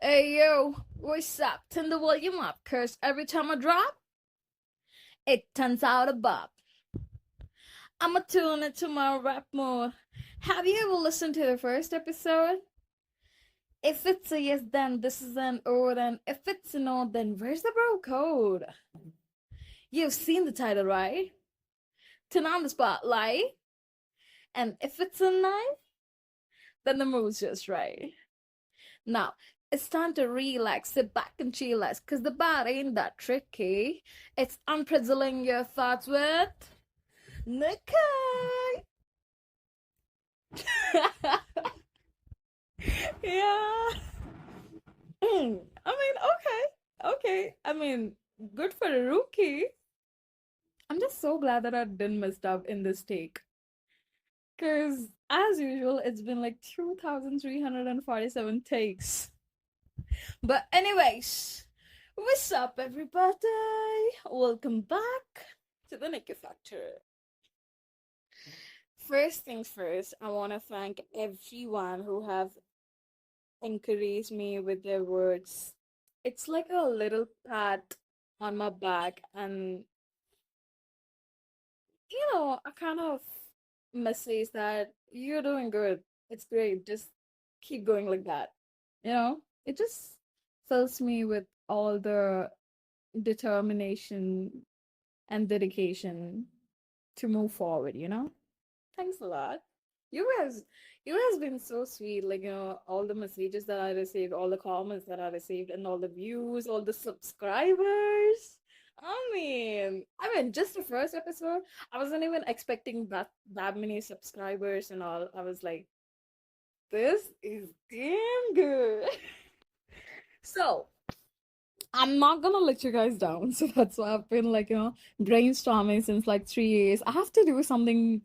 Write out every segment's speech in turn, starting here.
Hey yo, what's up? Turn the volume up, cause every time I drop, it turns out a bop. I'ma tune into my rap mode. Have you ever listened to the first episode? If it's a yes, then this is an O, then if it's a no, then where's the bro code? You've seen the title, right? Turn on the spotlight, and if it's a nine, then the mood's just right. Now, it's time to relax, sit back and chillax, cause the bar ain't that tricky. It's unprizzling your thoughts with Nikai. Yeah. Okay. I mean, good for a rookie. I'm just so glad that I didn't mess up in this take. Because, as usual, it's been like 2,347 takes. But, anyways, what's up, everybody? Welcome back to the Nikki Factor. First things first, I want to thank everyone who have encouraged me with their words. It's like a little pat on my back, and a kind of message that you're doing good. It's great. Just keep going like that. It just fills me with all the determination and dedication to move forward. Thanks a lot. You guys, you guys been so sweet. Like, all the messages that I received, all the comments that I received, and all the views, all the subscribers. I mean, just the first episode, I wasn't even expecting that many subscribers and all. I was like, this is damn good. So, I'm not gonna let you guys down. So that's why I've been like, brainstorming since like 3 years. I have to do something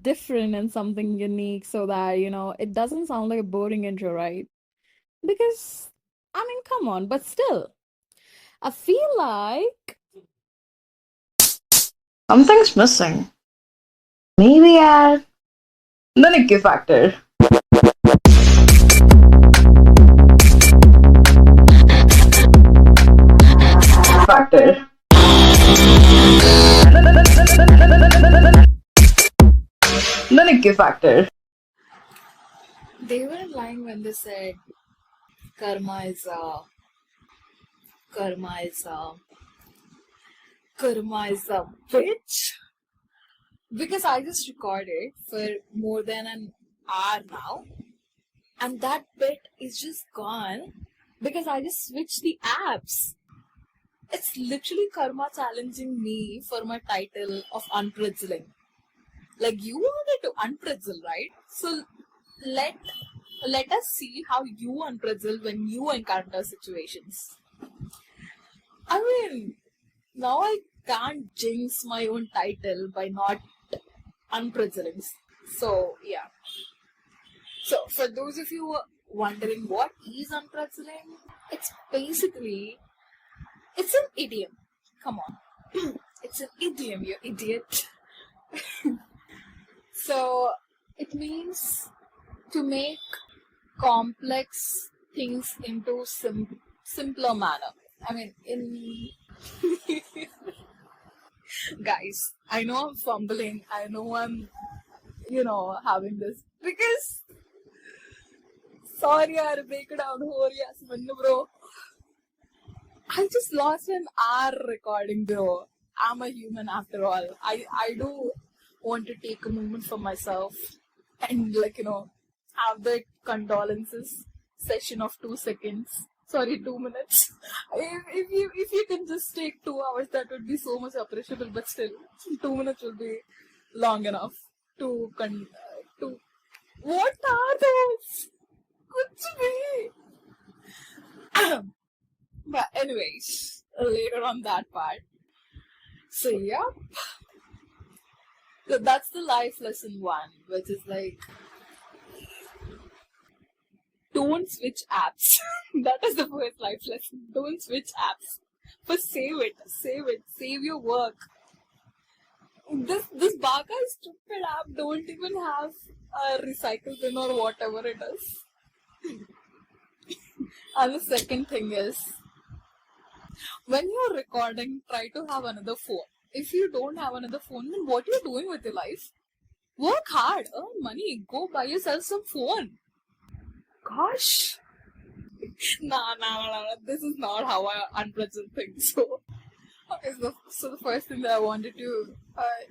different and something unique so that, it doesn't sound like a boring intro, right? Because, I mean, come on, but still, I feel like Something's missing. Maybe add the Nikki factor. Factor. The Nikki factor. they were lying when they said karma is karma is karma is a bitch. Because I just recorded for more than an hour now, and that bit is just gone because I just switched the apps. It's literally karma challenging me for my title of unprizzling. Like, you wanted to unprizzle, right? So let let us see how you unprizzle when you encounter situations. I mean, now I can't jinx my own title by not unprizzling. So yeah. So, for those of you wondering what is unprizzling, it's basically it's an idiom. Come on, it's an idiom, you idiot. So, it means to make complex things into simpler manner. I mean, in guys, I know I'm fumbling. I know I'm having this because sorry, I break it down. Yes, bro. I just lost an hour recording, bro. I'm a human after all. I do want to take a moment for myself and have the condolences session of 2 seconds. Sorry, 2 minutes. If you can just take 2 hours, that would be so much appreciable. But still, 2 minutes will be long enough to. What are those? Kuch bhi. But anyways, later on that part. So yeah, so that's the life lesson one, which is like don't switch apps. That is the first life lesson. Don't switch apps. But save your work. This Baka stupid app don't even have a recycle bin or whatever it is. And the second thing is, when you're recording, try to have another phone. If you don't have another phone, then what are you doing with your life? Work hard, earn money, go buy yourself some phone. Gosh. Nah. This is not how I unpresent things. So, okay, so the first thing that I wanted to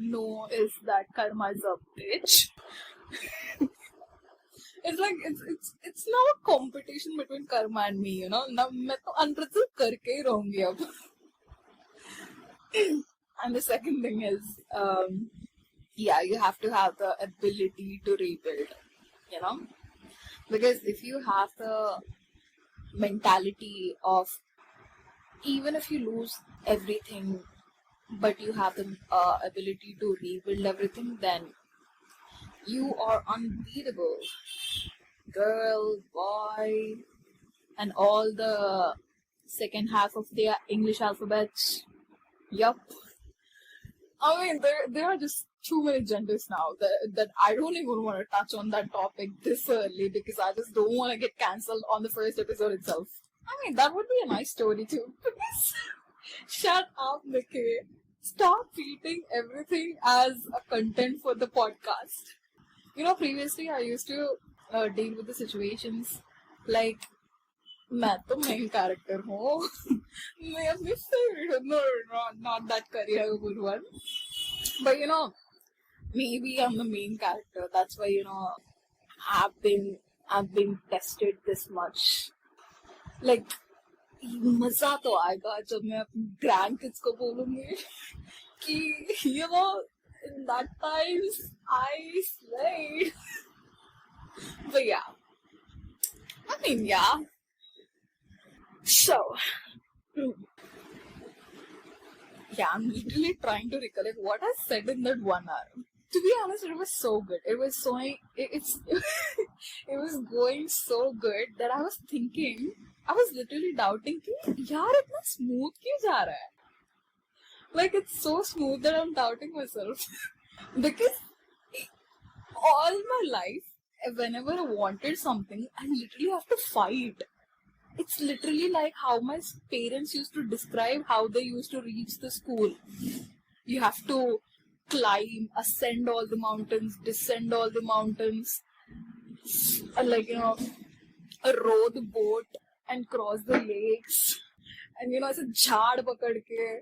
know is that karma is a bitch. It's like it's now a competition between karma and me, you know. Now मैं तो unpresent करके ही रहूँगी अब. And the second thing is, yeah, you have to have the ability to rebuild, you know, because if you have the mentality of even if you lose everything, but you have the ability to rebuild everything, then you are unbeatable. Girl, boy, and all the second half of their English alphabets. Yup. I mean, there are just too many genders now that I don't even want to touch on that topic this early because I just don't want to get cancelled on the first episode itself. I mean, that would be a nice story too. Shut up, Nikki. Stop treating everything as a content for the podcast. You know, previously I used to deal with the situations like मैं तो main character हूँ मैं अपनी favorite not that career-good one, but you know, maybe I'm the main character, that's why, you know, I've been tested this much. Like, मजा तो आएगा जब मैं अपने ग्रैंड किड्स को बोलूंगी कि you know, in that times I slayed. But yeah, I mean, yeah. So, yeah, I'm literally trying to recollect what I said in that 1 hour. To be honest, it was so good. It was so it's it was going so good that I was thinking, I was literally doubting कि यार इतना smooth क्यों जा रहा है? Like, it's so smooth that I'm doubting myself. Because all my life, whenever I wanted something, I literally have to fight. It's literally like how my parents used to describe how they used to reach the school. You have to climb, ascend all the mountains, descend all the mountains, and like, you know, row the boat and cross the lakes. And you know, ऐसे झाड़ पकड़ के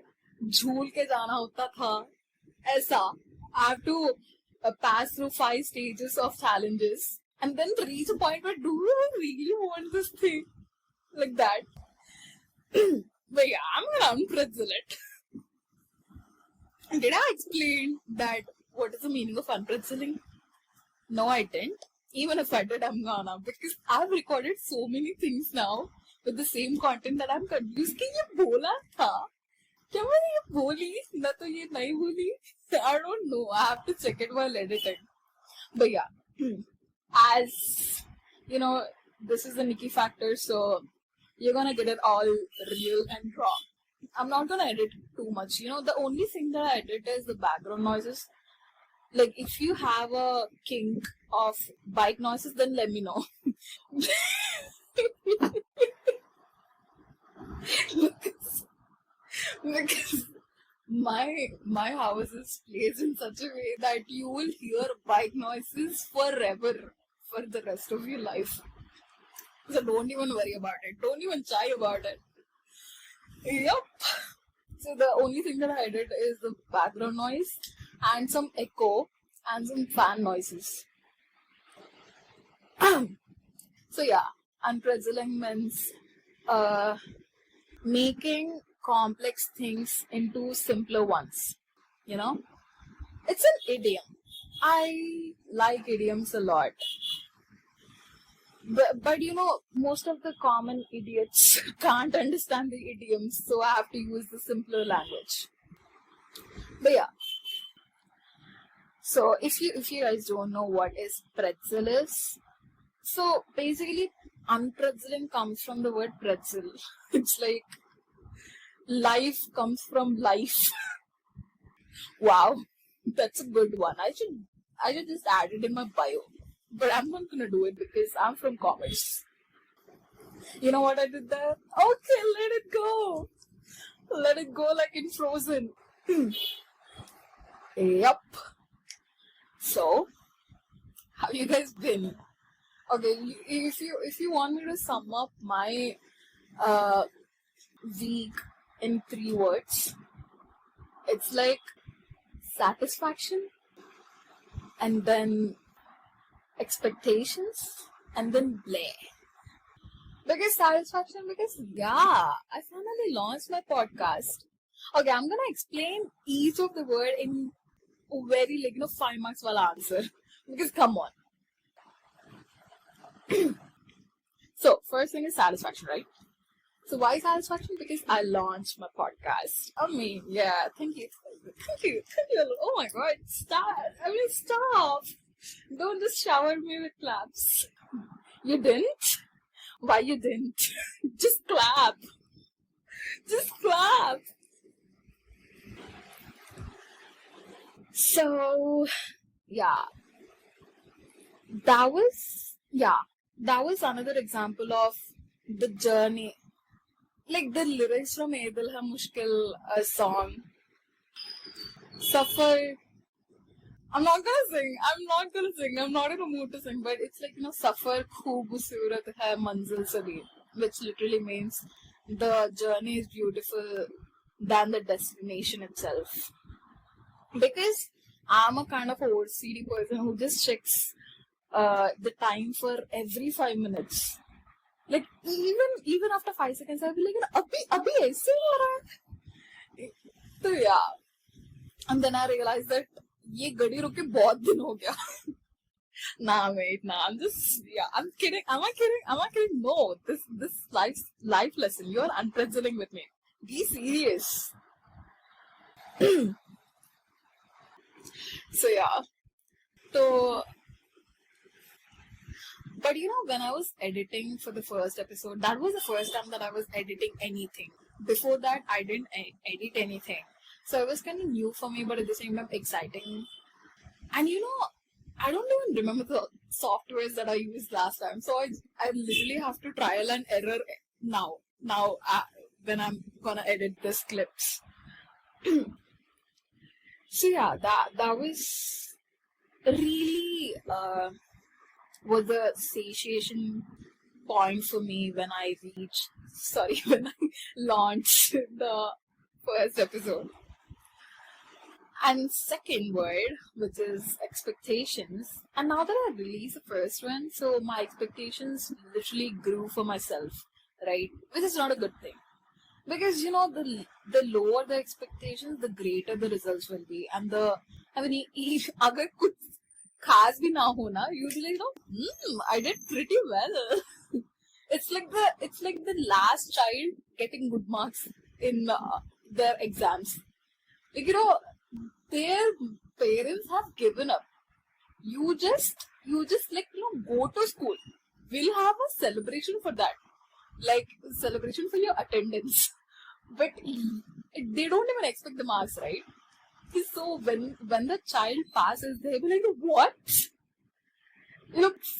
झूल के जाना होता था. ऐसा, I have to pass through 5 stages of challenges and then reach a point where do I really want this thing? Like that. But yeah, I'm gonna unpretzel it. Did I explain that what is the meaning of unpretzeling? No, I didn't. Even if I did, I'm gonna, because I've recorded so many things now with the same content that I'm confused कि ये बोला था क्या मैंने ये बोली ना तो ये नहीं बोली. I don't know. I have to check it while editing. But yeah, as you know, this is the Nikki factor, so you're gonna get it all real and raw. I'm not gonna edit too much. You know, the only thing that I edit is the background noises. Like, if you have a kink of bike noises, then let me know. because my house is placed in such a way that you will hear bike noises forever for the rest of your life. So don't even worry about it. Don't even shy about it. Yup. So the only thing that I edit is the background noise and some echo and some fan noises. So yeah, unpretzeling means making complex things into simpler ones. You know? It's an idiom. I like idioms a lot. But you know, most of the common idiots can't understand the idioms, so I have to use the simpler language. But yeah. So if you guys don't know what is pretzel is, so basically unpretzeling comes from the word pretzel. It's like life comes from life. Wow, that's a good one. I should just add it in my bio. But I'm not gonna do it because I'm from commerce. You know what I did there? Okay, let it go. Let it go like in Frozen. Yup. So, how you guys been? Okay, if you want me to sum up my uh week in 3 words, it's like satisfaction, and then expectations, and then bleh. Because satisfaction, because yeah, I finally launched my podcast. Okay, I'm gonna explain each of the word in a very 5 marks wala answer. Because come on. So first thing is satisfaction, right? So why satisfaction? Because I launched my podcast. I mean, yeah, thank you. Oh my god, stop. Stop. Don't just shower me with claps. You didn't? Why you didn't? Just clap. Just clap. So, yeah. That was another example of the journey. Like the lyrics from Ye Dil Hai Mushkil song. Suffer. I'm not gonna sing. I'm not in a mood to sing, but it's like, suffer khoobsurat hai manzil se bhi, which literally means the journey is beautiful than the destination itself. Because I'm a kind of OCD person who just checks the time for every 5 minutes. Like even after 5 seconds, I'll be like, abhi aise ho raha hai. So yeah. And then I realized that ये गड़ी रुके बहुत दिन हो गया. Nah, mate, nah. I'm kidding. Am I kidding? No, this life lesson. You're unpresenting with me. Be serious. So yeah. So, but when I was editing for the first episode, that was the first time that I was editing anything. Before that, I didn't edit anything. So it was kind of new for me, but at the same time exciting. And I don't even remember the softwares that I used last time. So I literally have to trial and error now. When I'm gonna edit this clips. So yeah, that was really was a satiation point for me when I launched the first episode. And second word, which is expectations. And now that I released the first one, so my expectations literally grew for myself, right? Which is not a good thing. Because the lower the expectations, the greater the results will be. And if agar kuch khas bhi na ho na, you'll be like, I did pretty well. It's like the last child getting good marks in their exams. Like, their parents have given up. You just go to school. We'll have a celebration for that. Like, celebration for your attendance. But they don't even expect the marks, right? So when the child passes, they'll be like, what?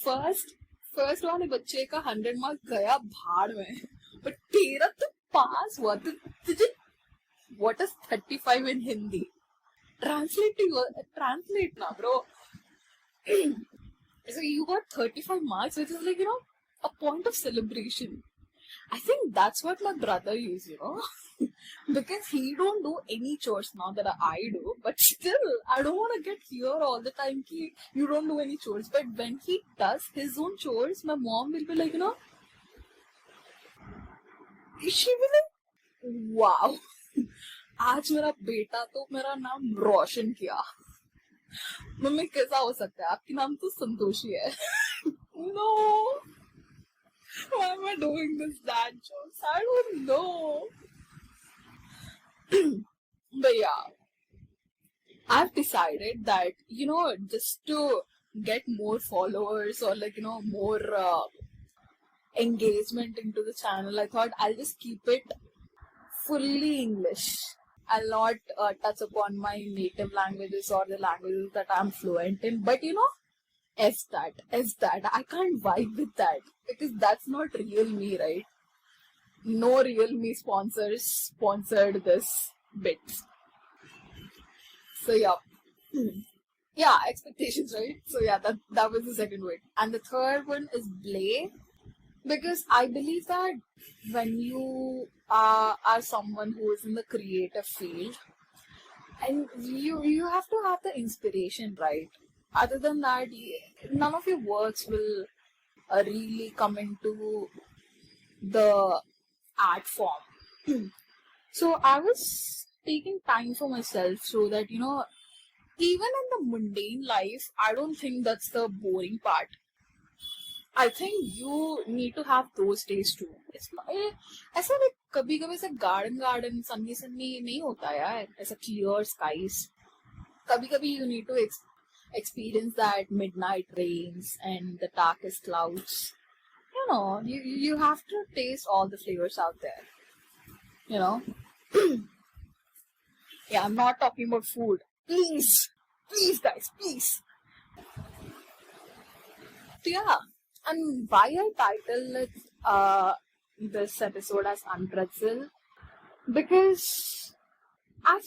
First वाले बच्चे का 100 marks गया भाड़ में. But तेरा तो pass हुआ. तुझे what is 35 in Hindi? Translate now, bro. So you got 35 marks, which is like, a point of celebration. I think that's what my brother used, because he don't do any chores now that I do. But still, I don't want to get here all the time ki you don't do any chores. But when he does his own chores, my mom will be like, she will be like, wow. आज मेरा बेटा तो मेरा नाम रोशन किया. Mummy कैसा हो सकता है? आपकी नाम तो संतोषी है. No. Why am I doing this dad jokes? I don't know. But yeah, I've decided that, just to get more followers or more engagement into the channel, I thought I'll just keep it fully English. I'll not touch upon my native languages or the languages that I'm fluent in. But F that. I can't vibe with that because that's not real me, right? No real me sponsors sponsored this bit. So yeah. Yeah, expectations, right? So yeah, that was the second one. And the third one is Blay. Because I believe that when you are someone who is in the creative field, and you have to have the inspiration, right? Other than that, none of your works will really come into the art form. So I was taking time for myself so that, even in the mundane life, I don't think that's the boring part. I think you need to have those days too. It's not, ऐसा like कभी कभी ऐसा garden sunny नहीं होता यार, ऐसा clear skies. कभी कभी you need to experience that midnight rains and the darkest clouds. You have to taste all the flavors out there. You know. Yeah, I'm not talking about food. Please guys, please. So yeah, and why I titled this episode as Unpretzel? Because I've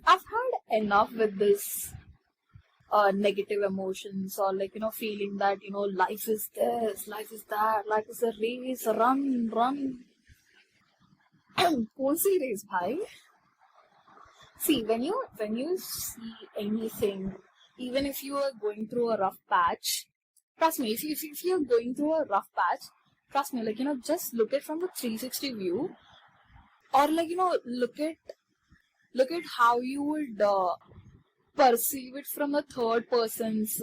had enough with this negative emotions, or like feeling that life is this, life is that, life is a race, run. कौन सी race भाई? See, when you see anything, even if you are going through a rough patch, trust me, if you're going through a rough patch, trust me, like just look at from the 360 view, or like look at how you would perceive it from the third person's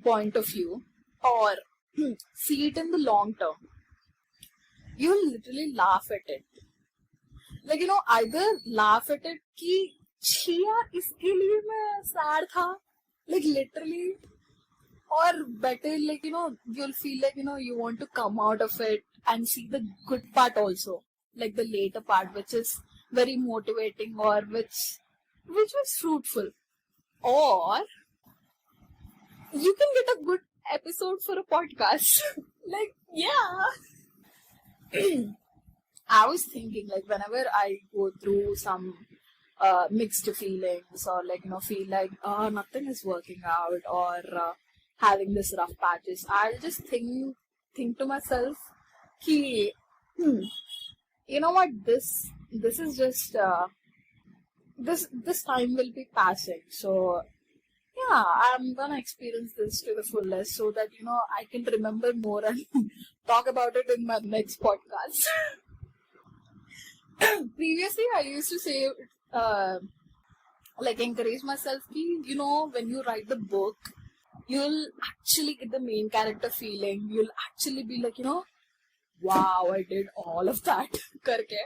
point of view, or see it in the long term. You'll literally laugh at it. Like either laugh at it कि छिया इसके लिए मैं sad था, like literally, or better like you'll feel like you want to come out of it and see the good part also, like the later part, which is very motivating, or which was fruitful, or you can get a good episode for a podcast. Like yeah. I was thinking, like, whenever I go through some mixed feelings, or like feel like nothing is working out, or having this rough patches, I'll just think to myself, ki, you know what, this is just this time will be passing, so yeah, I'm gonna experience this to the fullest, so that I can remember more and talk about it in my next podcast. Previously, I used to say, like, encourage myself, when you write the book, you'll actually get the main character feeling. You'll actually be like, wow, I did all of that. Karke.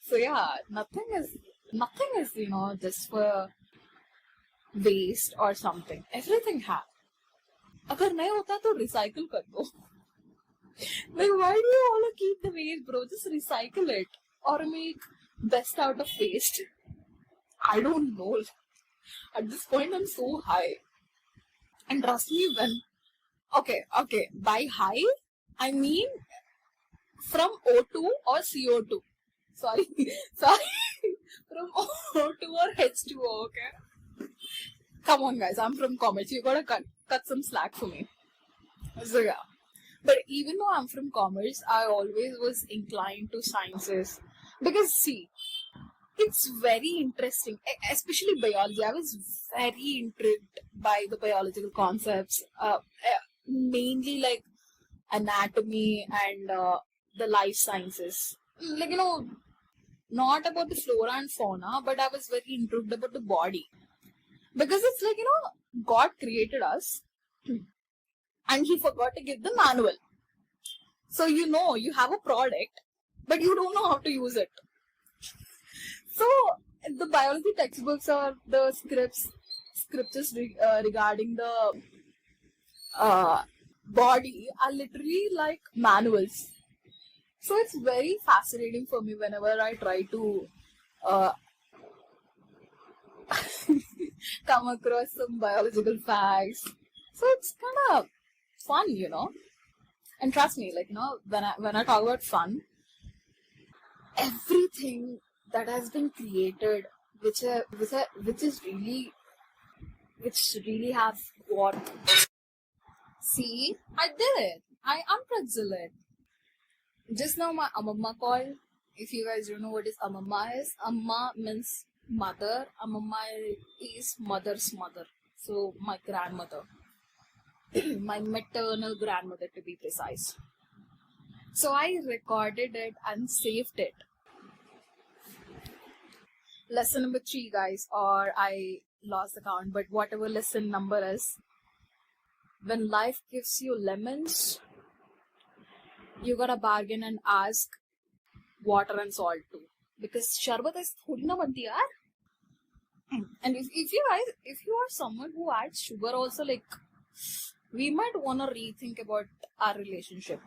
So yeah, nothing is, just for waste or something. Everything has. अगर नहीं होता तो recycle कर दो. Like, why do you want to keep the waste, bro? Just recycle it. Or make best out of waste. I don't know. At this point, I'm so high. And trust me, when... Okay. By high, I mean from O2 or CO2. Sorry. From O2 or H2O, okay? Come on, guys. I'm from commerce. You gotta cut some slack for me. So, yeah. But even though I'm from commerce, I always was inclined to sciences. Because see, it's very interesting, especially biology. I was very intrigued by the biological concepts, mainly like anatomy and the life sciences. Like, not about the flora and fauna, but I was very intrigued about the body. Because it's like, God created us and He forgot to give the manual. So, you have a product, but you don't know how to use it. So, the biology textbooks or the scriptures regarding the body are literally like manuals. So, it's very fascinating for me whenever I try to come across some biological facts, So it's kind of fun, And trust me, when I talk about fun, everything that has been created, which is really, which really has what. See, I did it. I unpretzel it. Just now my Amamma called. If you guys don't know what is Amamma is, Amma means mother. Amamma is mother's mother. So my grandmother. My maternal grandmother to be precise. So I recorded it and saved it. Lesson number 3, guys, or I lost the count, but whatever lesson number is, when life gives you lemons, you gotta bargain and ask water and salt too. Because sharbat is thodi na banti yaar. And if you are someone who adds sugar also, like, we might wanna rethink about our relationship.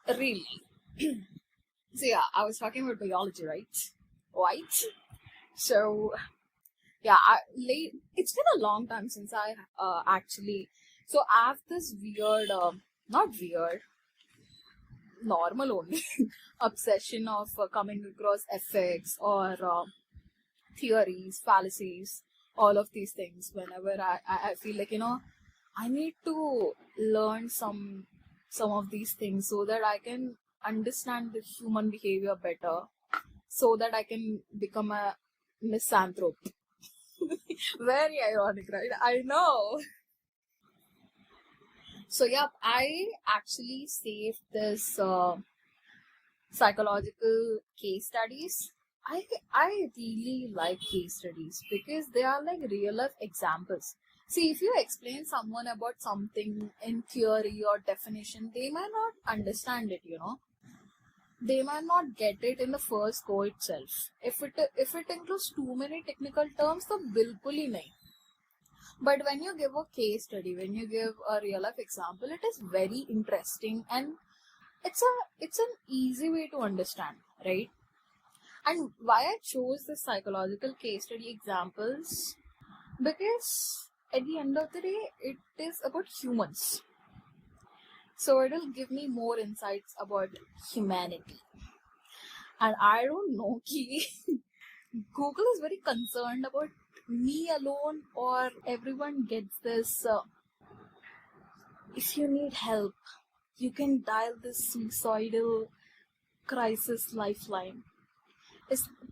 Really. So yeah, I was talking about biology, right? Right? So yeah, it's been a long time since I actually. So I have this weird, not weird, normal only obsession of coming across ethics or theories, fallacies, all of these things. Whenever I feel like I need to learn some of these things so that I can understand the human behavior better, so that I can become a misanthrope. Very ironic, right? I know. So yeah, I actually saved this psychological case studies. I really like case studies because they are like real life examples. See, if you explain someone about something in theory or definition, they might not understand it, They might not get it in the first go itself. If it includes too many technical terms, तो बिल्कुल ही नहीं. But when you give a case study, when you give a real life example, it is very interesting and it's an easy way to understand, right? And why I chose the psychological case study examples, because at the end of the day, it is about humans. So it'll give me more insights about humanity. And I don't know, ki Google is very concerned about me alone, or everyone gets this. If you need help, you can dial this suicidal crisis lifeline.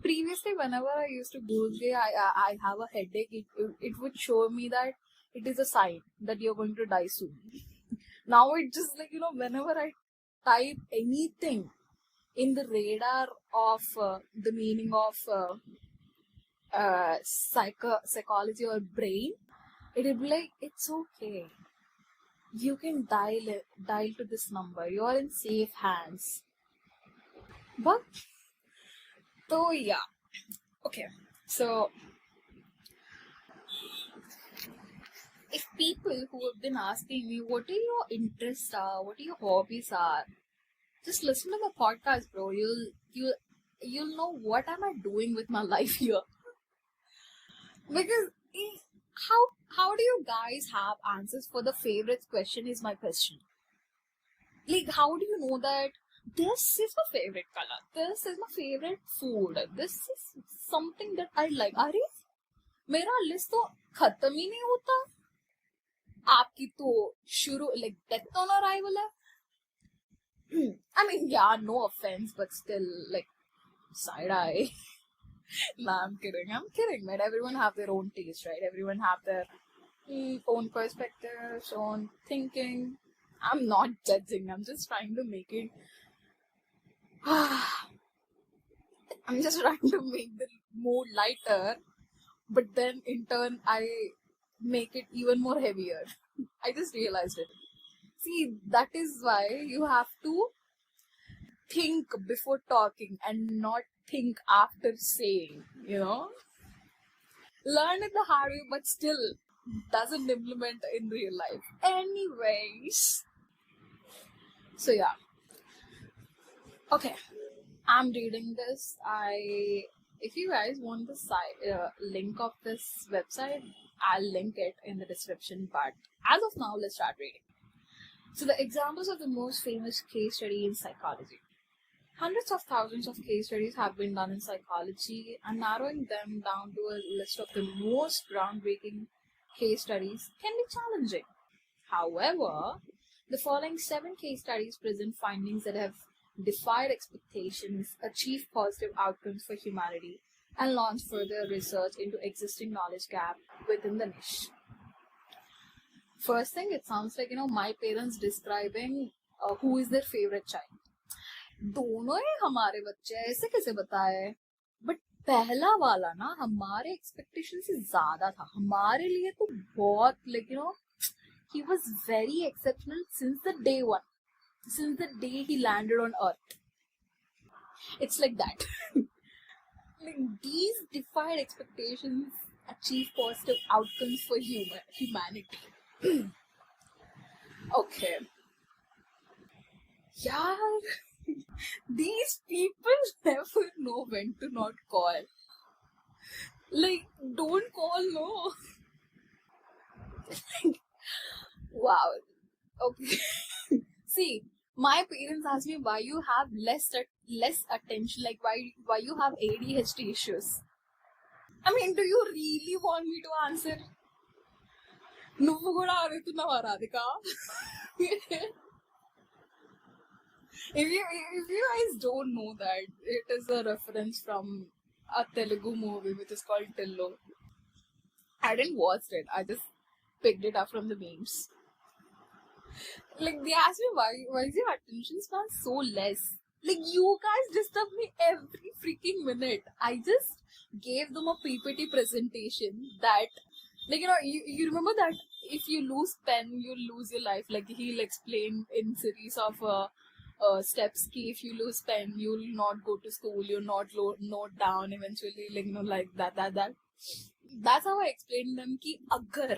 Previously, whenever I used to Google, I have a headache, it would show me that it is a sign that you're going to die soon. Now it just like, whenever I type anything in the radar of the meaning of psychology or brain, it will be like, it's okay. You can dial to this number. You are in safe hands. But, so yeah. Okay. So, if people who have been asking me, what are your interests are, what are your hobbies are, just listen to the podcast, bro. You'll know what am I doing with my life here. Because how do you guys have answers for the favorite question is my question. Like, how do you know that this is my favorite color, this is my favorite food, this is something that I like? अरे मेरा list तो खत्म ही नहीं होता. आपकी तो शुरू like death on arrival है. I mean, yeah, no offense, but still, like, side eye. Nah, I'm kidding, man. Everyone have their own taste, right? Everyone have their own perspectives, own thinking. I'm not judging. I'm just trying to make it. I'm just trying to make the mood lighter, but then in turn I make it even more heavier. I just realized it. See, that is why you have to think before talking and not think after saying, Learn it the hard way, but still doesn't implement in real life. Anyways. So yeah. Okay. I'm reading this. If you guys want the link of this website, I'll link it in the description, but as of now, let's start reading. So the examples of the most famous case study in psychology. Hundreds of thousands of case studies have been done in psychology, and narrowing them down to a list of the most groundbreaking case studies can be challenging. However, the following 7 case studies present findings that have defied expectations, achieved positive outcomes for humanity, and launched further research into existing knowledge gap within the niche. First thing, it sounds like, my parents describing who is their favorite child. दोनों ही हमारे बच्चे ऐसे कैसे बताए, but पहला वाला ना हमारे एक्सपेक्टेशन से ज्यादा था. हमारे लिए तो बहुत, he was very exceptional since the day one, since the day he landed on earth. It's like that. Like these defied expectations achieve positive outcomes for humanity. Okay. Yaar, these people never know when to not call. Like, don't call, no. Wow. Okay. See, my parents ask me why you have less attention, like why you have ADHD issues. I mean, do you really want me to answer? నువ్వు కూడా అడుగుతున్నావా Radhika? If you guys don't know that, it is a reference from a Telugu movie which is called Tillo. I didn't watch it. I just picked it up from the memes. Like they asked me why is your attention span so less? Like you guys disturb me every freaking minute. I just gave them a PPT presentation that, like, you remember that if you lose pen, you lose your life. Like he'll explain in series of steps. If you lose pen, you'll not go to school. You'll not note down eventually. Like that. That's how I explained them कि अगर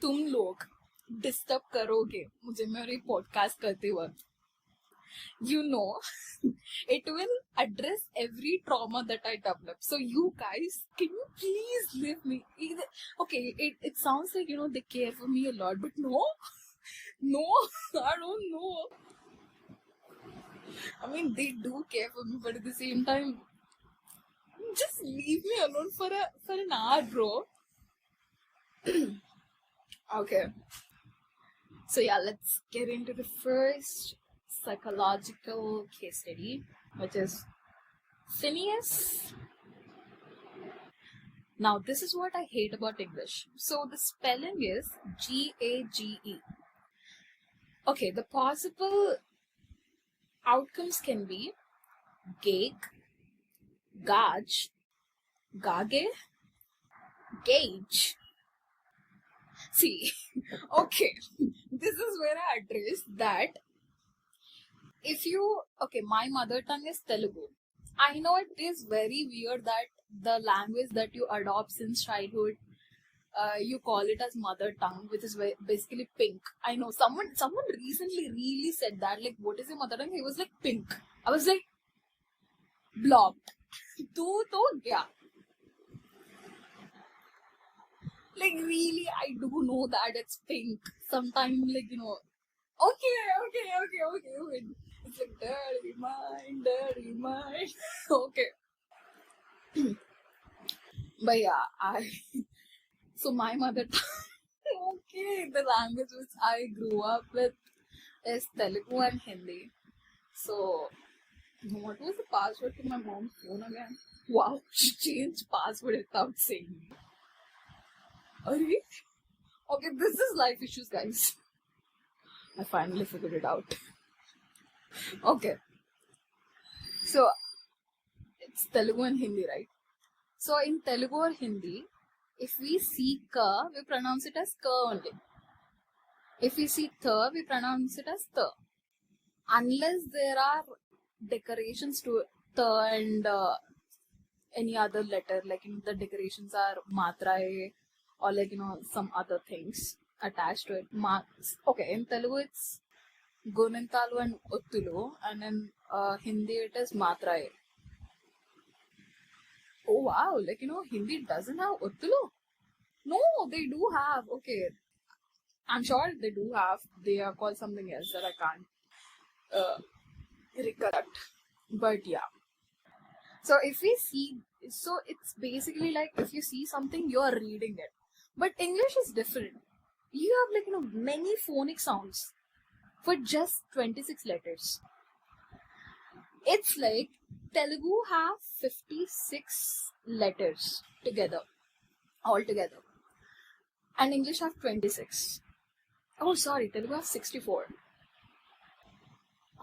तुम लोग disturb करोगे मुझे मेरी podcast करते वक्त, it will address every trauma that I develop. So you guys, can you please leave me? Okay, it sounds like, they care for me a lot, but no, I don't know. I mean, they do care for me, but at the same time, just leave me alone for an hour, bro. Okay. So yeah, let's get into the first psychological case study, which is Phineas. Now, this is what I hate about English. So the spelling is G-A-G-E. Okay, the possible outcomes can be gage, gauge, gage, gauge. See, okay, this is where I address that. My mother tongue is Telugu. I know it is very weird that the language that you adopt since childhood, you call it as mother tongue, which is basically pink. I know someone recently really said that, like, what is your mother tongue? He was like, pink. I was like, blob. Yeah. Like, really, I do know that it's pink. Sometimes, like, okay. It's like, dirty mind. Okay. But yeah, so my mother tongue, okay, the language which I grew up with is Telugu and Hindi. So, what was the password to my mom's phone again? Wow, she changed password without saying me. Okay, this is life issues, guys. I finally figured it out. Okay. So, it's Telugu and Hindi, right? So, in Telugu or Hindi, if we see ka, we pronounce it as ka only. If we see tha, we pronounce it as tha. Unless there are decorations to tha and any other letter, like the decorations are matraye or like some other things attached to it. Okay, in Telugu it's Gunantalu and Ottulu, and in Hindi it is matraye. Oh wow, like Hindi doesn't have Ottulu. No, they do have. Okay, I'm sure they do have. They are called something else that I can't uh, recollect. But yeah. So if we see, so it's basically like if you see something, you're reading it. But English is different. You have like many phonic sounds for just 26 letters. It's like Telugu have 56 letters together, all together, and English have 26. Oh, sorry, Telugu have 64.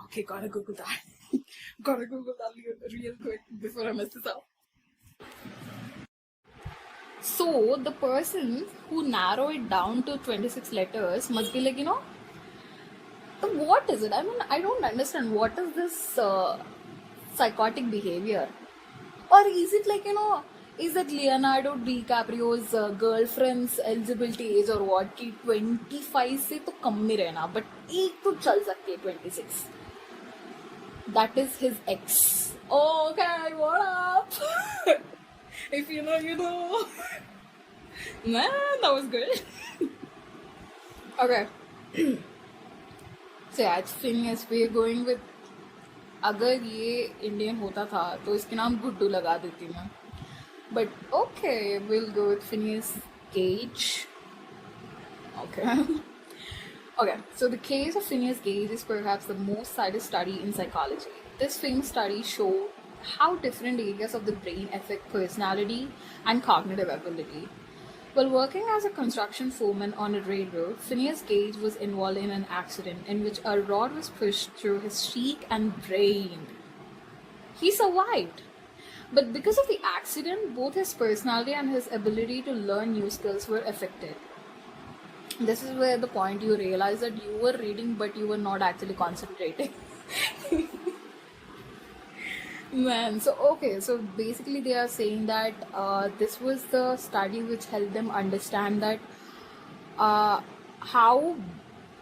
Okay, gotta Google that. Gotta Google that real quick before I mess this up. So the person who narrow it down to 26 letters must be like, what is it? I mean, I don't understand. What is this psychotic behavior? Or is it like, is it Leonardo DiCaprio's girlfriend's eligibility age or what? कि 25 से तो कम में रहना, but एक तो चल सकती है 26. That is his ex. Okay, what up? If you know, you know. Man, that was good. Okay. So yeah, it's Phineas. We're going with. अगर ये इंडियन होता था तो इसके नाम गुड्डू लगा देती मैं. But okay, we'll go with Phineas Gage. Okay. Okay, so the case of Phineas Gage is perhaps the most cited study in psychology. This famous study showed how different areas of the brain affect personality and cognitive ability. While working as a construction foreman on a railroad, Phineas Gage was involved in an accident in which a rod was pushed through his cheek and brain. He survived. But because of the accident, both his personality and his ability to learn new skills were affected. This is where the point you realize that you were reading but you were not actually concentrating. Man, so okay, so basically they are saying that this was the study which helped them understand that how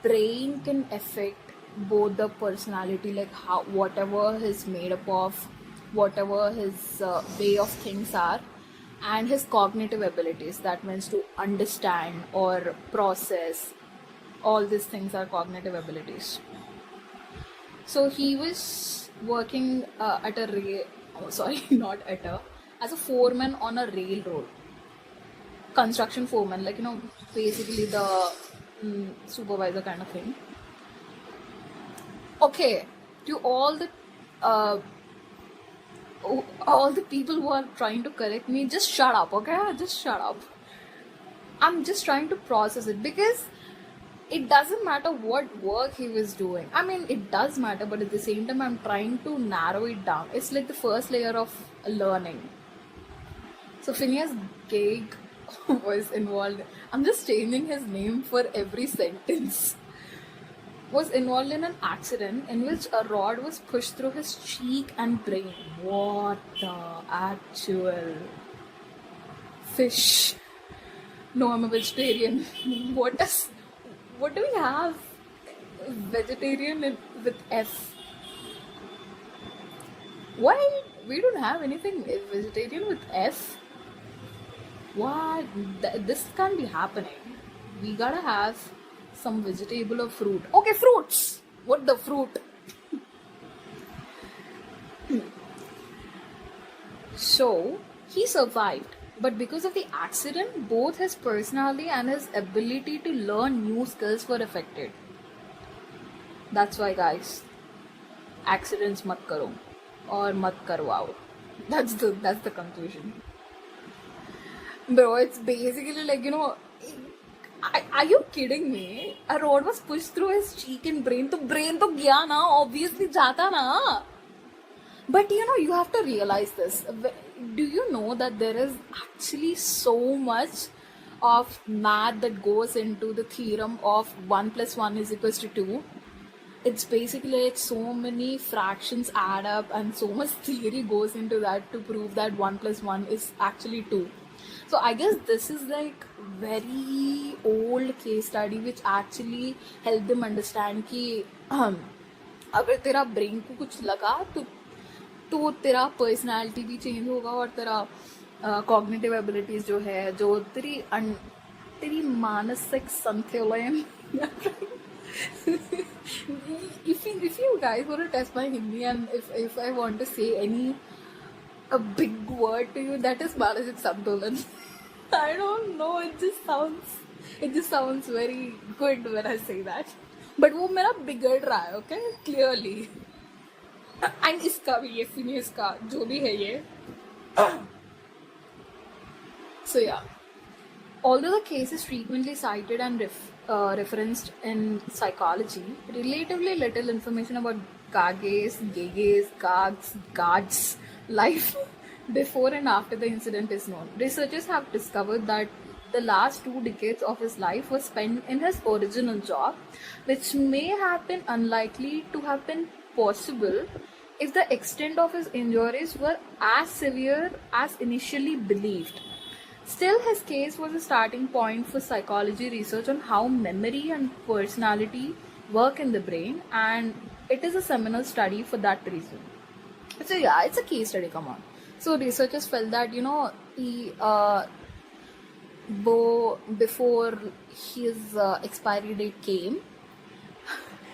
brain can affect both the personality, like how whatever he's made up of, whatever his way of things are, and his cognitive abilities. That means to understand or process. All these things are cognitive abilities. So he was working at a not at a, as a foreman on a railroad. Construction foreman, like, basically the supervisor kind of thing. Okay, to all the people who are trying to correct me, just shut up, okay? Just shut up. I'm just trying to process it because it doesn't matter what work he was doing. I mean, it does matter, but at the same time, I'm trying to narrow it down. It's like the first layer of learning. So Phineas Gage was involved. I'm just changing his name for every sentence. Was involved in an accident in which a rod was pushed through his cheek and brain. What the actual fish? No, I'm a vegetarian. What do we have? Vegetarian with F. Why we don't have anything vegetarian with F? What? This can't be happening. We gotta have some vegetable or fruit. Okay, fruits. What the fruit? So he survived. But because of the accident, both his personality and his ability to learn new skills were affected. That's why, guys, accidents mat karo or mat karwao. That's the conclusion. Bro, it's basically like, are you kidding me? A rod was pushed through his cheek and brain. तो brain तो गया ना, obviously जाता ना. But you have to realize this. Do you know that there is actually so much of math that goes into the theorem of 1 plus 1 is equals to 2? It's basically like so many fractions add up and so much theory goes into that to prove that 1 plus 1 is actually 2. So I guess this is like very old case study which actually helped them understand कि अगर तेरा brain को कुछ लगा तो तेरा personality भी change होगा और तेरा कॉग्निटिव एबिलिटीज जो है, जो तेरी मानसिक संतुलन if you guys want to test my Hindi, and if I want to say a big word to you, that is Manasik Santulan. I don't know, it just sounds very good when I say that. But वो मेरा बिगड़ रहा है, okay? Clearly. And इसका भी, ये Phineas का जो भी है ये. So yeah. Although the case is frequently cited and referenced in psychology, relatively little information about Gage's life before and after the incident is known. Researchers have discovered that the last 2 decades of his life was spent in his original job, which may have been unlikely to have been possible if the extent of his injuries were as severe as initially believed. Still, his case was a starting point for psychology research on how memory and personality work in the brain, and it is a seminal study for that reason. So yeah, it's a case study, come on. So researchers felt that, before his expiry date came,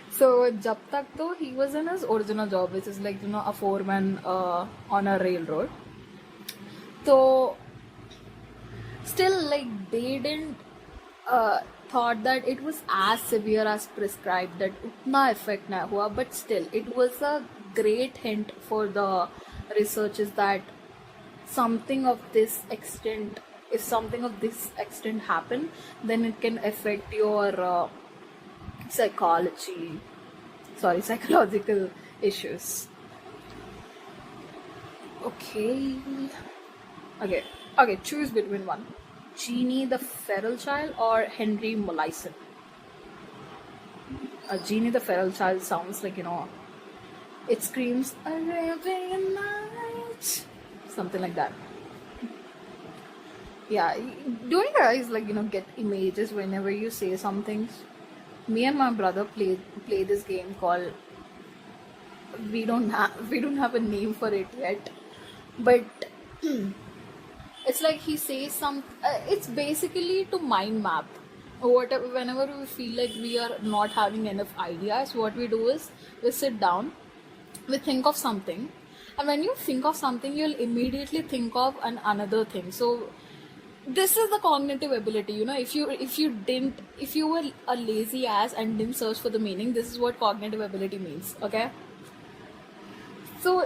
so jab tak to he was in his original job, which is like, a foreman on a railroad. So still, like, they didn't thought that it was as severe as prescribed, that utna effect na hua, but still it was a great hint for the researchers that something of this extent, if something of this extent happen, then it can affect your psychological issues. Okay, choose between one: Jeannie the Feral Child or Henry Molaison. Jeannie the Feral Child sounds like, it screams Arabian Nights, something like that. Yeah, do you guys get images whenever you say some things? Me and my brother play this game called, we don't have a name for it yet, but it's like he says it's basically to mind map. Whenever we feel like we are not having enough ideas, what we do is we sit down, we think of something, and when you think of something, you'll immediately think of another thing. So this is the cognitive ability, if you were a lazy ass and didn't search for the meaning, this is what cognitive ability means, okay? So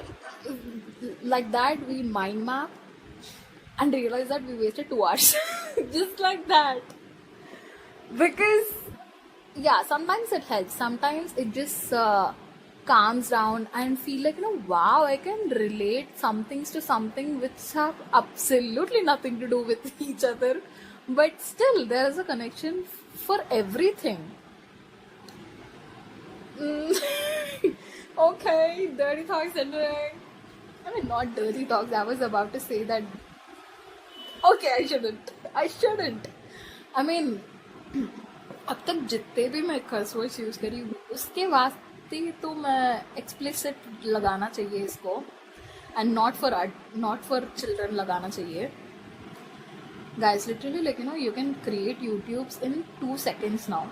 like that, we mind map and realize that we wasted 2 hours just like that. Because yeah, sometimes it helps, sometimes it just calms down and feel like, wow, I can relate some things to something which have absolutely nothing to do with each other, but still there is a connection for everything. Okay, dirty talks anyway. I mean, not dirty talks, I was about to say that. Okay, I shouldn't. I mean, अब तक जितने भी मैं कर्स words use करी, उसके वास्ते तो मैं एक्सप्लिसिट लगाना चाहिए इसको, एंड नॉट फॉर चिल्ड्रन लगाना चाहिए. Guys, literally, like, you can create YouTubes in 2 seconds now.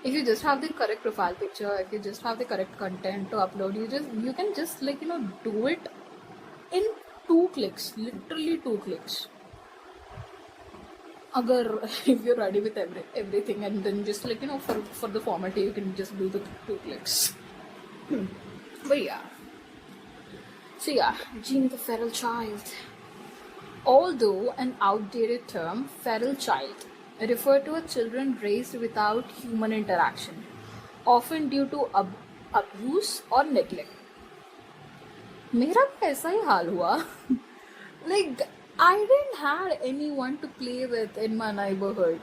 If you just have the correct profile picture, if you just have the correct content to upload, you can just do it in 2 clicks, literally 2 clicks. If you're ready with everything, and then just for the format, you can just do the 2 clicks. But yeah. So yeah, Jeannie the Feral Child. Although an outdated term, feral child refer to a children raised without human interaction, often due to abuse or neglect. मेरा भी ऐसा ही हाल हुआ. Like, I didn't have anyone to play with in my neighborhood.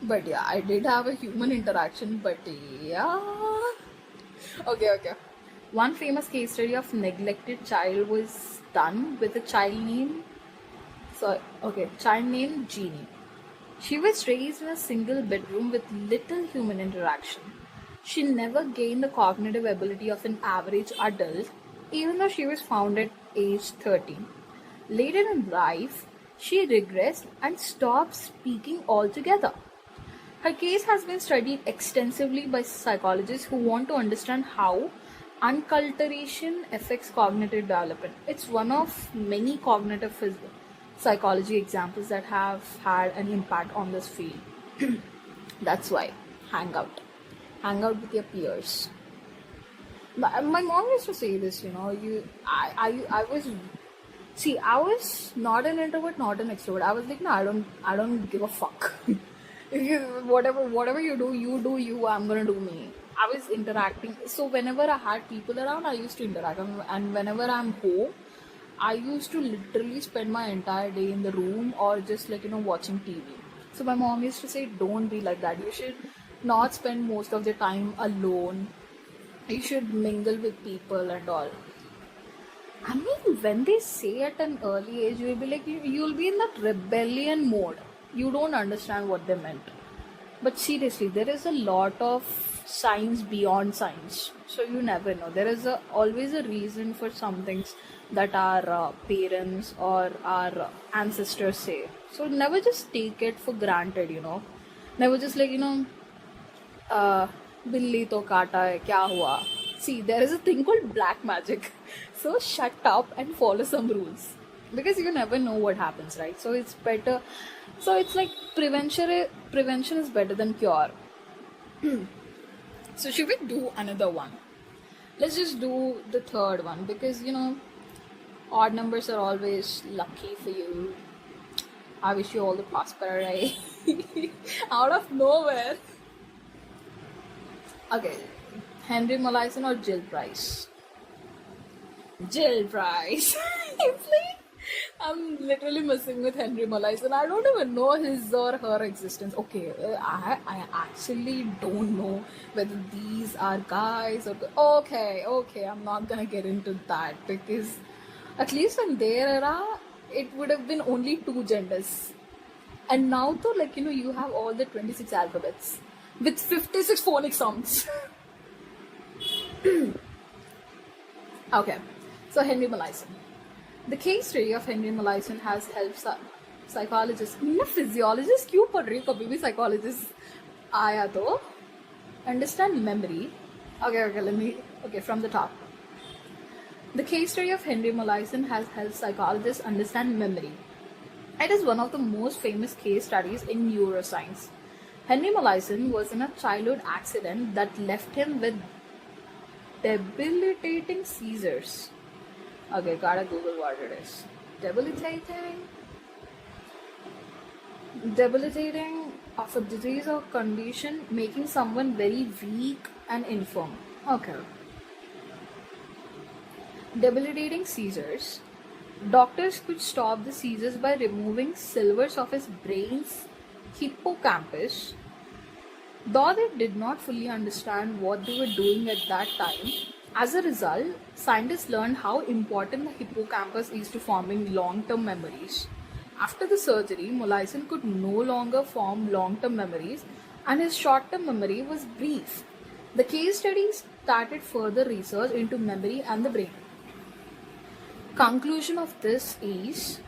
But yeah, I did have a human interaction, but yeah. Okay. One famous case study of neglected child was done with a child named Jeannie. She was raised in a single bedroom with little human interaction. She never gained the cognitive ability of an average adult, even though she was found at age 13. Later in life, she regressed and stopped speaking altogether. Her case has been studied extensively by psychologists who want to understand how unculturation affects cognitive development. It's one of many cognitive psychology examples that have had an impact on this field. That's why hang out. Hang out with your peers. My mom used to say this, I was, see, I was not an introvert, not an extrovert. I was like, no, I don't give a fuck. If you, whatever you do, you, I'm gonna do me. I was interacting. So whenever I had people around, I used to interact. And whenever I'm home, I used to literally spend my entire day in the room or just watching TV. So my mom used to say, don't be like that. You should not spend most of the time alone. You should mingle with people and all. I mean, when they say at an early age, you'll be like, you'll be in that rebellion mode. You don't understand what they meant. But seriously, there is a lot of science beyond science. So you never know. There is always a reason for some things that our parents or our ancestors say. So never just take it for granted, Never just बिल्ली तो काटा है क्या हुआ. See, there is a thing called black magic. So shut up and follow some rules. Because you never know what happens, right? So it's better. So it's like prevention is better than cure. So should we do another one? Let's just do the third one because odd numbers are always lucky for you. I wish you all the prosperity. Out of nowhere. Okay, Henry Molaison or Jill Price? Jill Price. It's like I'm literally messing with Henry Molaison. I don't even know his or her existence. Okay, I actually don't know whether these are guys or okay. I'm not gonna get into that because at least in their era, it would have been only two genders, and now though you have all the 26 alphabets with 56 phonic sounds. Okay, so Henry Molaison. The case study of Henry Molaison has helped psychologists. मैं physiologist क्यों पढ़ रही हूँ कभी भी psychologist आया तो understand memory. Okay, from the top. The case study of Henry Molaison has helped psychologists understand memory. It is one of the most famous case studies in neuroscience. Henry Molaison was in a childhood accident that left him with debilitating seizures. Okay, gotta Google what it is. Debilitating of a disease or condition making someone very weak and infirm. Okay. Debilitating seizures. Doctors could stop the seizures by removing slivers of his brain's hippocampus. Though they did not fully understand what they were doing at that time, as a result, scientists learned how important the hippocampus is to forming long-term memories. After the surgery, Molaison could no longer form long-term memories and his short-term memory was brief. The case study started further research into memory and the brain. Conclusion of this is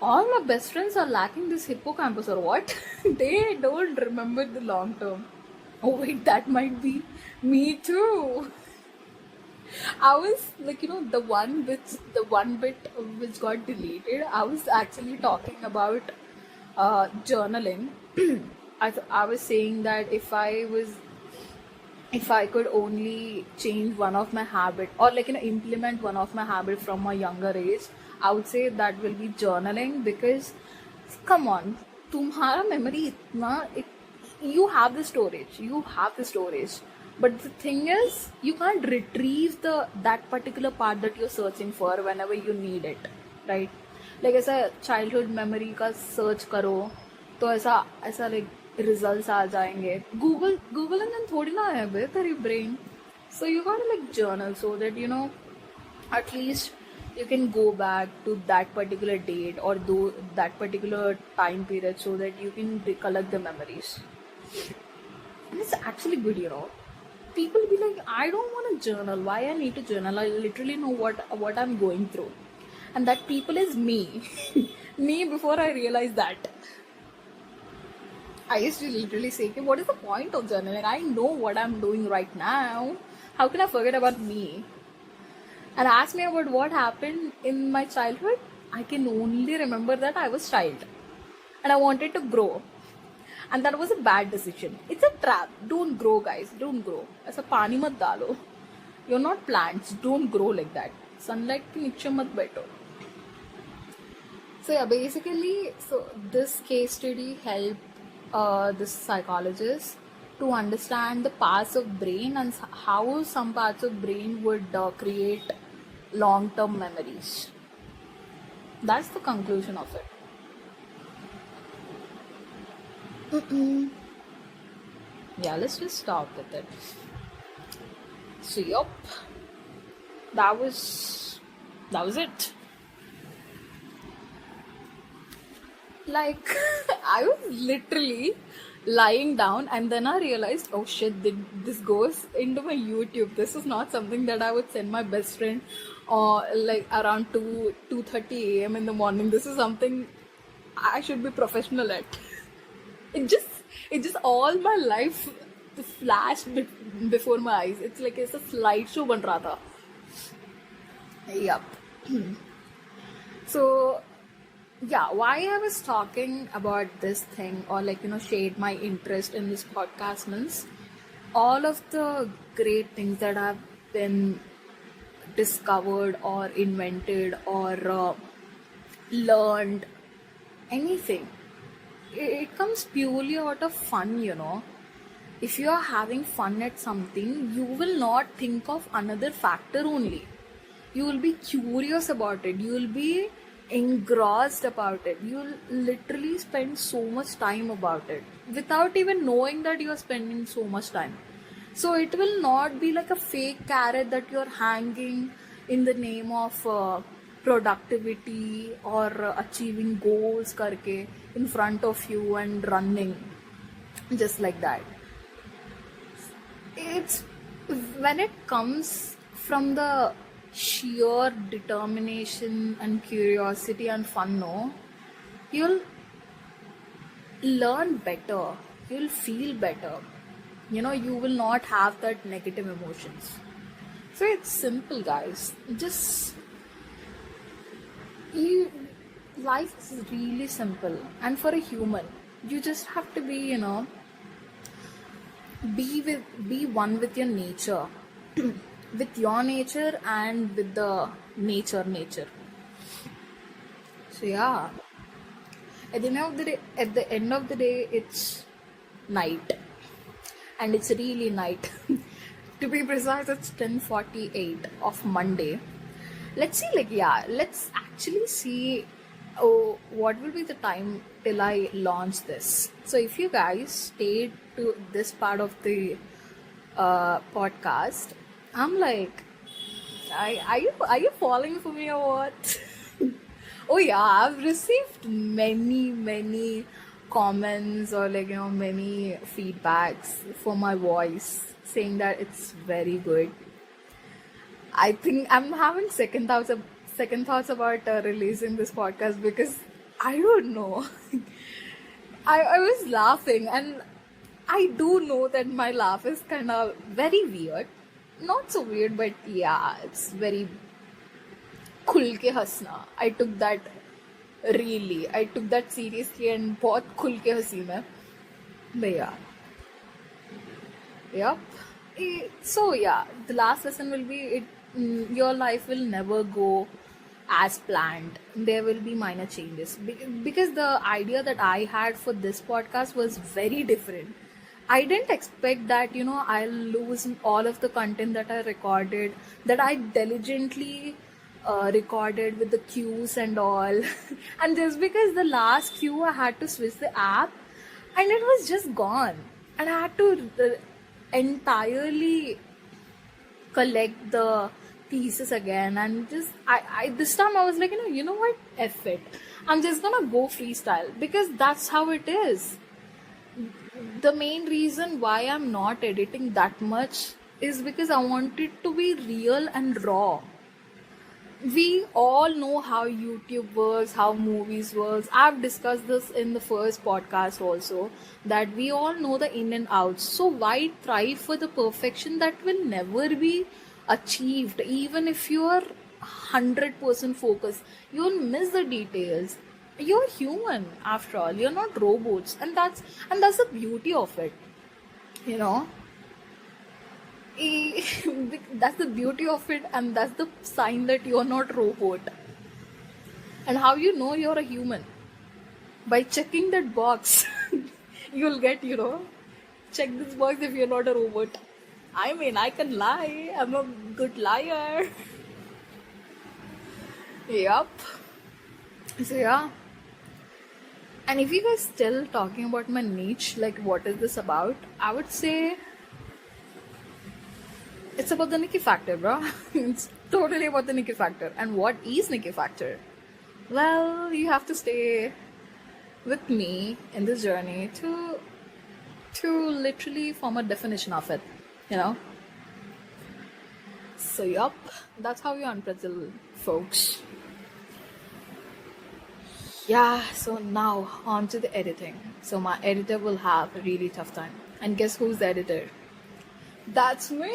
all my best friends are lacking this hippocampus or what? They don't remember the long term. Oh wait, that might be me too. I was the one bit which got deleted. I was actually talking about journaling. I was saying that if I could only change one of my habit or implement one of my habit from a younger age, I would say that will be journaling because come on, तुम्हारा memory you have the storage, but the thing is you can't retrieve that particular part that you're searching for whenever you need it, right? Like ऐसा childhood memory का search करो तो ऐसा results आ जाएंगे. Google and then थोड़ी ना है बे तेरी brain. So you gotta journal so that at least you can go back to that particular date or do that particular time period so that you can recollect the memories. And it's actually good, People be like, I don't want to journal. Why I need to journal? I literally know what I'm going through. and that people is me. Me before I realized that. I used to literally say, okay, what is the point of journaling? I know what I'm doing right now. How can I forget about me? And ask me about what happened in my childhood. I can only remember that I was child and I wanted to grow. And that was a bad decision. It's a trap. Don't grow, guys. Don't grow. Aisa pani mat dalo. You're not plants. Don't grow like that. Sunlight ke niche mat baito. So yeah, basically, so this case study helped this psychologist to understand the parts of brain and how some parts of brain would create long-term memories. That's the conclusion of it. Yeah, let's just stop with it. So yup, that was it. Like I was literally lying down and then I realized, oh shit, this goes into my YouTube. This is not something that I would send my best friend or like around 2:30 a.m. in the morning. This is something I should be professional at. It just all my life flashed before my eyes. It's like it's a slideshow ban raha tha. Yup. So yeah, why I was talking about this thing or like shade my interest in this podcast means all of the great things that have been discovered or invented or learned, anything, it comes purely out of fun. If you are having fun at something, you will not think of another factor only. You will be curious about it. You will be engrossed about it. You'll literally spend so much time about it without even knowing that you are spending so much time. So it will not be like a fake carrot that you're hanging in the name of productivity or achieving goals karke in front of you and running just like that. It's when it comes from the sheer determination and curiosity and fun, no, you'll learn better, you'll feel better, you will not have that negative emotions. So it's simple, guys. Just life is really simple, and for a human you just have to be be one with your nature. With your nature and with the nature. So yeah, at the end of the day, it's night, and it's really night. To be precise, it's 10:48 of Monday. Let's see, let's actually see. Oh, what will be the time till I launch this? So if you guys stayed to this part of the podcast, I'm like, are you falling for me or what? Oh yeah, I've received many comments or many feedbacks for my voice saying that it's very good. I think I'm having second thoughts about releasing this podcast because I don't know. I was laughing and I do know that my laugh is kind of very weird. Not so weird, but yeah, it's very khul ke hasna. I took that seriously and बहुत खुल के हंसी मैं. But yeah. Yep. So yeah, the last lesson will be your life will never go as planned. There will be minor changes because the idea that I had for this podcast was very different. I didn't expect that I'll lose all of the content that I recorded, that I diligently recorded with the cues and all. And just because the last cue I had to switch the app and it was just gone, and I had to entirely collect the pieces again, and just I this time I was like, you know what, F it, I'm just gonna go freestyle because that's how it is. The main reason why I'm not editing that much is because I want it to be real and raw. we all know how YouTube works, how movies works. I've discussed this in the first podcast also, that we all know the in and outs. So why try for the perfection that will never be achieved? Even if you are 100% focused, you'll miss the details. You're human after all. You're not robots, and that's the beauty of it. You know, that's the beauty of it, and that's the sign that you're not robot. And how you know you're a human? By checking that box. You'll get, check this box if you're not a robot. I mean, I can lie. I'm a good liar. Yup. So yeah. And if you guys still talking about my niche, like what is this about, I would say it's about the Nikki factor, bro. It's totally about the Nikki factor. And what is Nikki factor? Well, you have to stay with me in this journey to literally form a definition of it, you know. So yup, that's how you unpretzel, folks. Yeah, so now on to the editing. So my editor will have a really tough time. And guess who's the editor? That's me.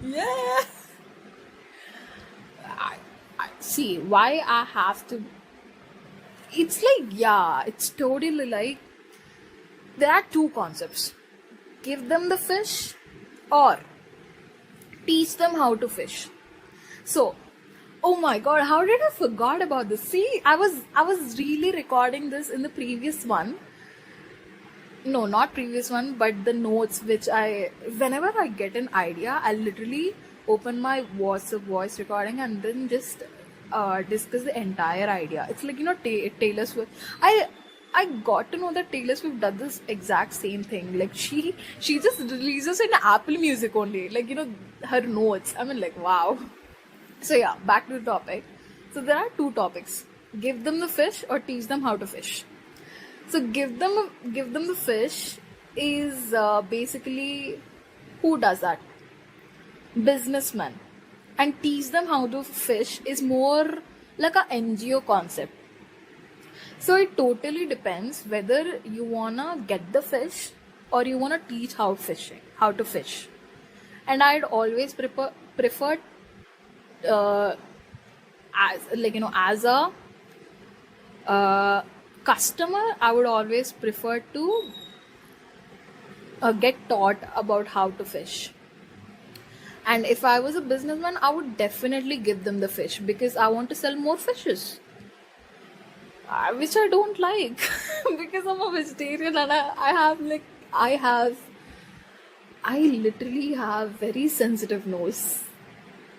Yeah. I see why I have to. It's like, yeah, it's totally like there are two concepts: give them the fish or teach them how to fish. So, oh my god, how did I forgot about this? See, I was really recording this in the previous one. No, not previous one, but the notes which whenever I get an idea, I literally open my WhatsApp voice recording and then just discuss the entire idea. It's like, Taylor Swift. I got to know that Taylor Swift does this exact same thing. Like she just releases in Apple Music only. Like, her notes. I mean, like, wow. So yeah, back to the topic. So there are two topics: give them the fish or teach them how to fish. So give them the fish is basically, who does that? Businessmen. And teach them how to fish is more like a NGO concept. So it totally depends whether you wanna get the fish or you wanna teach how to fish. And I'd always prefer as a customer, I would always prefer to get taught about how to fish. And if I was a businessman, I would definitely give them the fish because I want to sell more fishes, which I don't like because I'm a vegetarian and I literally have very sensitive nose.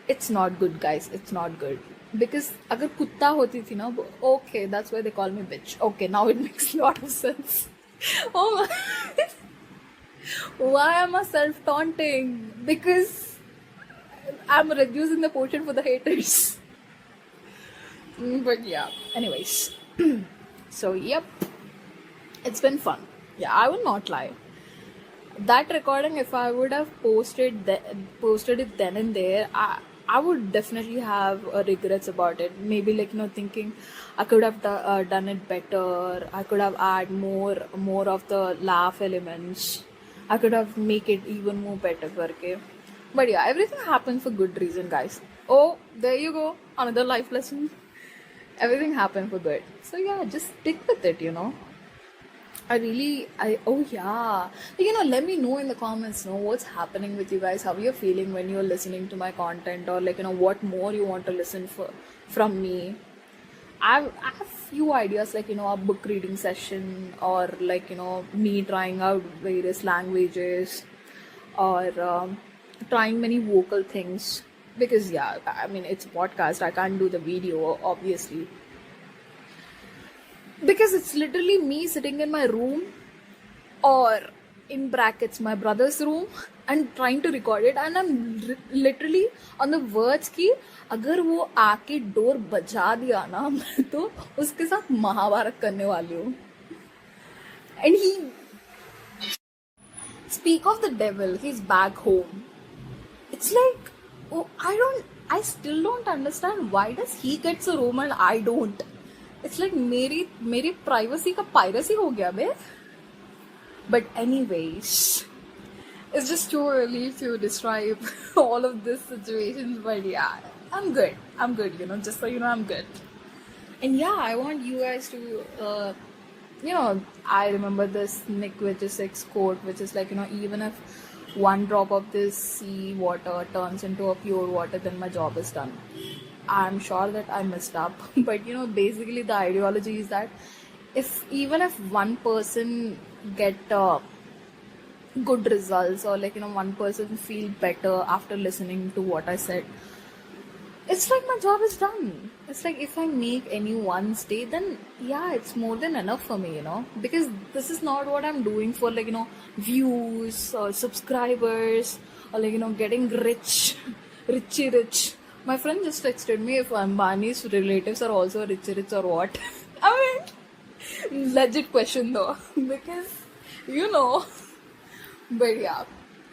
It's not good, guys. It's not good. Because agar kutta hoti thi na, okay, that's why they call me bitch. Okay, now it makes a lot of sense. Oh my. Why am I self-taunting? Because I'm reducing the portion for the haters. But yeah, anyways. So, yep. It's been fun. Yeah, I will not lie. That recording, if I would have posted it then and there, I would definitely have regrets about it. Maybe thinking I could have done it better. I could have add more of the laugh elements. I could have make it even more better. Karke. But yeah, everything happens for good reason, guys. Oh, there you go. Another life lesson. Everything happened for good. So yeah, just stick with it, oh yeah. Let me know in the comments, what's happening with you guys, how you're feeling when you're listening to my content, or what more you want to listen from me. I have few ideas, a book reading session, or me trying out various languages, or trying many vocal things. Because yeah, I mean, it's a podcast, I can't do the video, obviously. Because it's literally me sitting in my room, or in brackets my brother's room, and trying to record it, and I'm literally on the words ki अगर वो आके door बजा दिया ना, मैं तो उसके साथ महाभारत करने वाली हूँ. And he, speak of the devil, he's back home. It's like, oh, I still don't understand why does he gets a room and I don't. It's like मेरी privacy का piracy हो गया बे. But anyways, it's just too early to describe all of these situations. But yeah, I'm good. I'm good. Just so you know, I'm good. And yeah, I want you guys to, I remember this Nick Vujicic quote, which is like, even if one drop of this sea water turns into a pure water, then my job is done. I'm sure that I messed up, but basically the ideology is that even if one person get good results, or like one person feel better after listening to what I said, it's like my job is done. It's like if I make anyone's day, then yeah, it's more than enough for me, because this is not what I'm doing for like views or subscribers or like getting richy rich. My friend just texted me if Ambani's relatives are also richy rich or what. I mean, legit question though, because but yeah,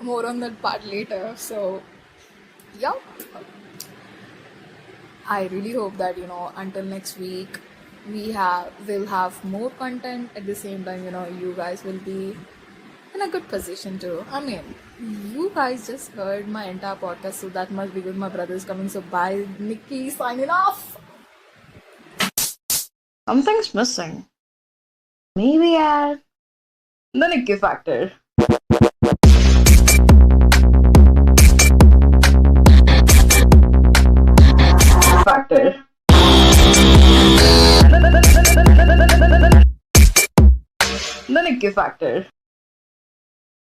more on that part later. So yeah, I really hope that until next week we'll have more content. At the same time, you guys will be in a good position too. I mean, you guys just heard my entire podcast, so that must be good. My brother's coming, so bye. Nikki signing off. Something's missing. Maybe add the Nikki factor. Factor. The Nikki factor.